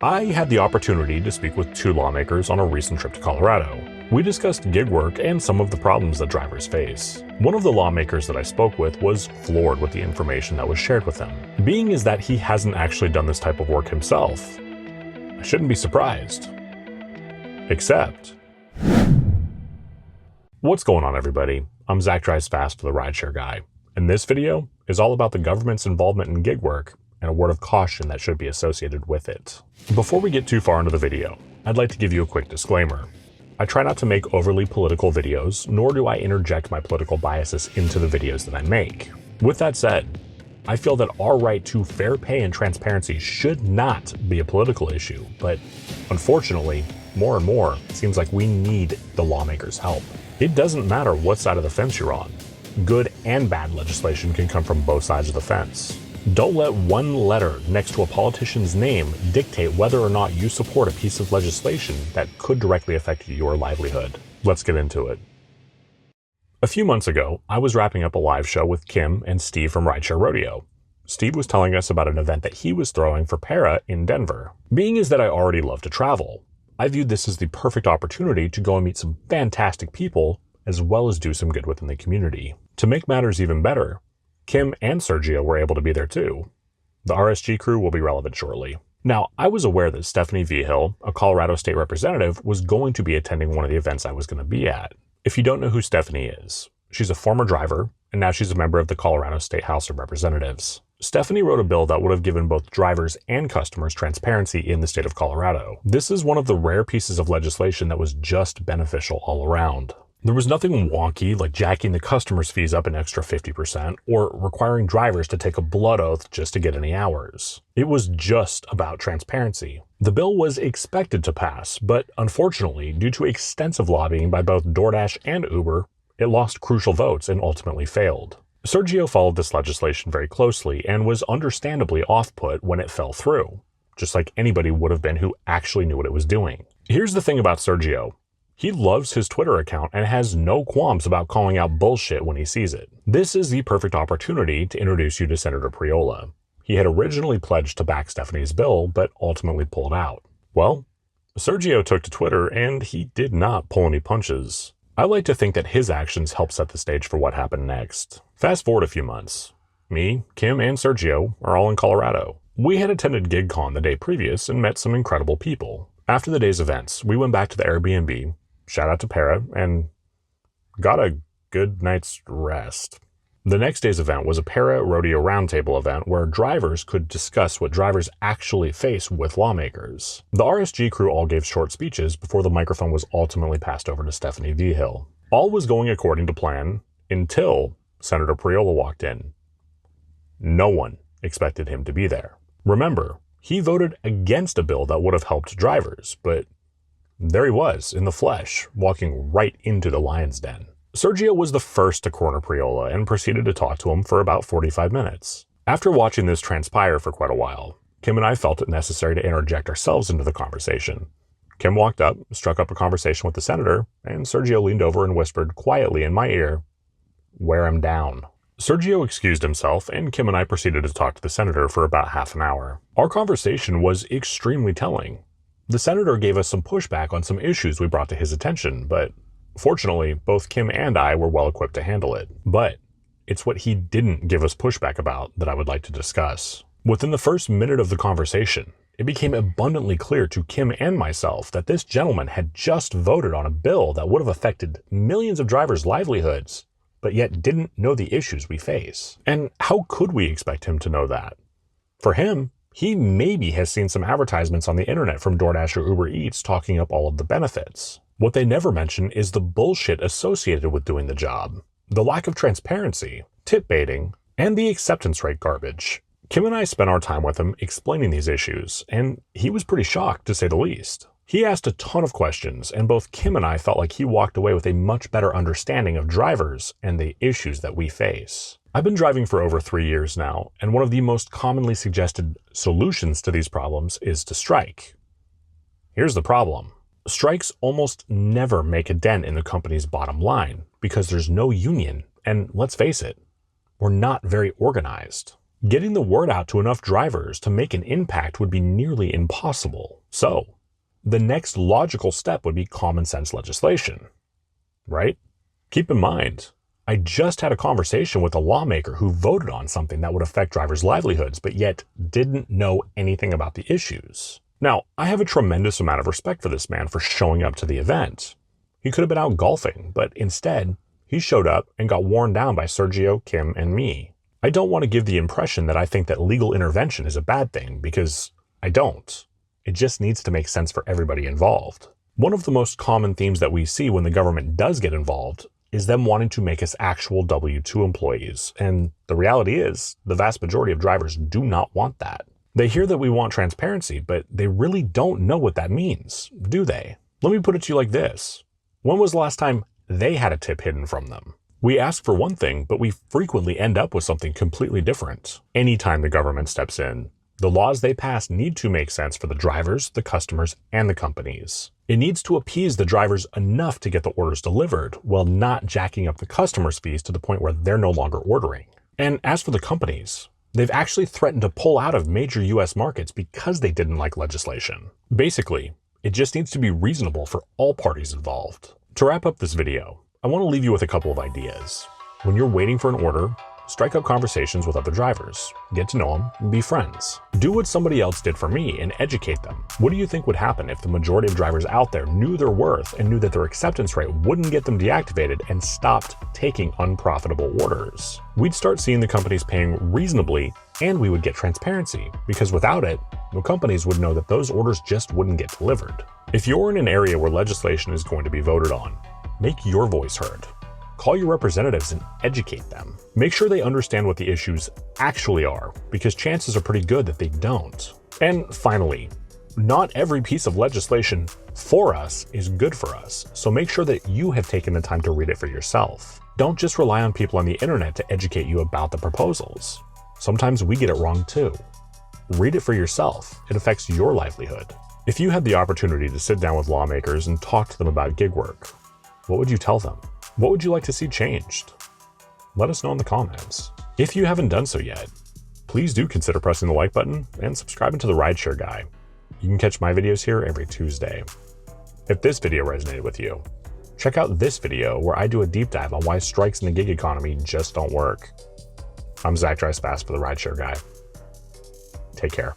I had the opportunity to speak with two lawmakers on a recent trip to Colorado. We discussed gig work and some of the problems that drivers face. One of the lawmakers that I spoke with was floored with the information that was shared with him. Being is that he hasn't actually done this type of work himself, I shouldn't be surprised. Except... What's going on, everybody? I'm Zach Drives Fast for the RideShare Guy, and this video is all about the government's involvement in gig work and a word of caution that should be associated with it. Before we get too far into the video, I'd like to give you a quick disclaimer. I try not to make overly political videos, nor do I interject my political biases into the videos that I make. With that said, I feel that our right to fair pay and transparency should not be a political issue, but unfortunately, more and more, it seems like we need the lawmakers' help. It doesn't matter what side of the fence you're on. Good and bad legislation can come from both sides of the fence. Don't let one letter next to a politician's name dictate whether or not you support a piece of legislation that could directly affect your livelihood. Let's get into it. A few months ago, I was wrapping up a live show with Kim and Steve from RideShare Rodeo. Steve was telling us about an event that he was throwing for Para in Denver. Being is that I already love to travel, I viewed this as the perfect opportunity to go and meet some fantastic people, as well as do some good within the community. To make matters even better, Kim and Sergio were able to be there too. The RSG crew will be relevant shortly. Now, I was aware that Stephanie Vigil, a Colorado state representative, was going to be attending one of the events I was going to be at. If you don't know who Stephanie is, she's a former driver, and now she's a member of the Colorado State House of Representatives. Stephanie wrote a bill that would have given both drivers and customers transparency in the state of Colorado. This is one of the rare pieces of legislation that was just beneficial all around. There was nothing wonky like jacking the customer's fees up an extra 50% or requiring drivers to take a blood oath just to get any hours. It was just about transparency. The bill was expected to pass, but unfortunately, due to extensive lobbying by both DoorDash and Uber, it lost crucial votes and ultimately failed. Sergio followed this legislation very closely and was understandably off-put when it fell through, just like anybody would have been who actually knew what it was doing. Here's the thing about Sergio. He loves his Twitter account and has no qualms about calling out bullshit when he sees it. This is the perfect opportunity to introduce you to Senator Priola. He had originally pledged to back Stephanie's bill, but ultimately pulled out. Well, Sergio took to Twitter and he did not pull any punches. I like to think that his actions helped set the stage for what happened next. Fast forward a few months. Me, Kim, and Sergio are all in Colorado. We had attended GigCon the day previous and met some incredible people. After the day's events, we went back to the Airbnb, shout out to Para, and got a good night's rest. The next day's event was a Para Rodeo Roundtable event where drivers could discuss what drivers actually face with lawmakers. The RSG crew all gave short speeches before the microphone was ultimately passed over to Stephanie Vigil. All was going according to plan until Senator Priola walked in. No one expected him to be there. Remember, he voted against a bill that would have helped drivers, but there he was, in the flesh, walking right into the lion's den. Sergio was the first to corner Priola and proceeded to talk to him for about 45 minutes. After watching this transpire for quite a while, Kim and I felt it necessary to interject ourselves into the conversation. Kim walked up, struck up a conversation with the senator, and Sergio leaned over and whispered quietly in my ear, "Wear him down." Sergio excused himself, and Kim and I proceeded to talk to the senator for about half an hour. Our conversation was extremely telling. The senator gave us some pushback on some issues we brought to his attention, but fortunately, both Kim and I were well equipped to handle it. But it's what he didn't give us pushback about that I would like to discuss. Within the first minute of the conversation, it became abundantly clear to Kim and myself that this gentleman had just voted on a bill that would have affected millions of drivers' livelihoods, but yet didn't know the issues we face. And how could we expect him to know that? For him, he maybe has seen some advertisements on the internet from DoorDash or Uber Eats talking up all of the benefits. What they never mention is the bullshit associated with doing the job, the lack of transparency, tip baiting, and the acceptance rate garbage. Kim and I spent our time with him explaining these issues, and he was pretty shocked to say the least. He asked a ton of questions, and both Kim and I felt like he walked away with a much better understanding of drivers and the issues that we face. I've been driving for over 3 years now, and one of the most commonly suggested solutions to these problems is to strike. Here's the problem. Strikes almost never make a dent in the company's bottom line because there's no union, and let's face it, we're not very organized. Getting the word out to enough drivers to make an impact would be nearly impossible. So, the next logical step would be common sense legislation, right? Keep in mind, I just had a conversation with a lawmaker who voted on something that would affect drivers' livelihoods, but yet didn't know anything about the issues. Now, I have a tremendous amount of respect for this man for showing up to the event. He could have been out golfing, but instead, he showed up and got worn down by Sergio, Kim, and me. I don't want to give the impression that I think that legal intervention is a bad thing, because I don't. It just needs to make sense for everybody involved. One of the most common themes that we see when the government does get involved is them wanting to make us actual W-2 employees. And the reality is, the vast majority of drivers do not want that. They hear that we want transparency, but they really don't know what that means, do they? Let me put it to you like this. When was the last time they had a tip hidden from them? We ask for one thing, but we frequently end up with something completely different. Anytime the government steps in, the laws they pass need to make sense for the drivers, the customers, and the companies. It needs to appease the drivers enough to get the orders delivered, while not jacking up the customers' fees to the point where they're no longer ordering. And as for the companies, they've actually threatened to pull out of major US markets because they didn't like legislation. Basically, it just needs to be reasonable for all parties involved. To wrap up this video, I want to leave you with a couple of ideas. When you're waiting for an order, strike up conversations with other drivers, get to know them, and be friends. Do what somebody else did for me and educate them. What do you think would happen if the majority of drivers out there knew their worth and knew that their acceptance rate wouldn't get them deactivated and stopped taking unprofitable orders? We'd start seeing the companies paying reasonably, and we would get transparency, because without it, the companies would know that those orders just wouldn't get delivered. If you're in an area where legislation is going to be voted on, make your voice heard. Call your representatives and educate them. Make sure they understand what the issues actually are, because chances are pretty good that they don't. And finally, not every piece of legislation for us is good for us, so make sure that you have taken the time to read it for yourself. Don't just rely on people on the internet to educate you about the proposals. Sometimes we get it wrong too. Read it for yourself. It affects your livelihood. If you had the opportunity to sit down with lawmakers and talk to them about gig work, what would you tell them? What would you like to see changed? Let us know in the comments. If you haven't done so yet, please do consider pressing the like button and subscribing to the RideShare Guy. You can catch my videos here every Tuesday. If this video resonated with you, check out this video where I do a deep dive on why strikes in the gig economy just don't work. I'm Zach Drives Fast for the RideShare Guy. Take care.